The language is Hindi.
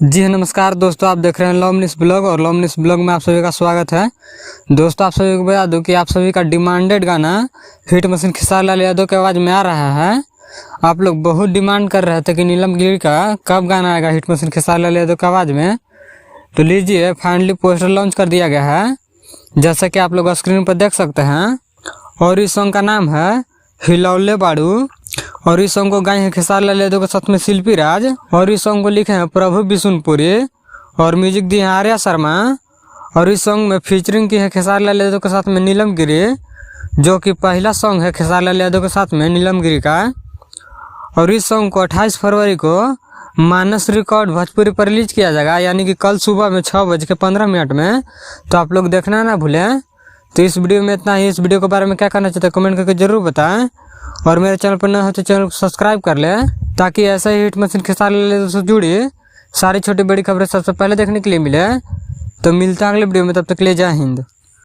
जी हाँ, नमस्कार दोस्तों, आप देख रहे हैं लॉमनिस ब्लॉग और लॉमनिस ब्लॉग में आप सभी का स्वागत है। दोस्तों, आप सभी को बता दूं कि आप सभी का डिमांडेड गाना हिट मशीन खेसारी लाल यादव के आवाज़ में आ रहा है। आप लोग बहुत डिमांड कर रहे थे कि नीलम गिरी का कब गाना आएगा हिट मशीन खेसारी लाल यादव के आवाज़ में। तो लीजिए, फाइनली पोस्टर लॉन्च कर दिया गया है, जैसा कि आप लोग स्क्रीन पर देख सकते हैं। और इस सॉन्ग का नाम है हिलौले बाड़ू। और इस सॉन्ग को गाए हैं खेसारी लाल यादव के साथ में शिल्पी राज। और इस सॉन्ग को लिखे हैं प्रभु बिशुनपुरी और म्यूजिक दिए हैं आर्या शर्मा। और इस सॉन्ग में फीचरिंग की है खेसारी लाल यादव के साथ में नीलम गिरी, जो कि पहला सॉन्ग है खेसारी लाल यादव के साथ में नीलम गिरी का। और इस सॉन्ग को 28 फरवरी को मानस रिकॉर्ड भोजपुरी पर रिलीज किया जाएगा, यानी कि कल सुबह में 6:15 में। तो आप लोग देखना ना भूलें। तो इस वीडियो में इतना ही। इस वीडियो के बारे में क्या करना चाहते हैं कमेंट करके जरूर बताएं। और मेरे चैनल पर नए हो तो चैनल को सब्सक्राइब कर लें, ताकि ऐसा ही हिट मशीन खेसारी लाल यादव से जुड़ी सारी छोटी बड़ी खबरें सबसे पहले देखने के लिए मिले। तो मिलता है अगले वीडियो में, तब तक के लिए जय हिंद।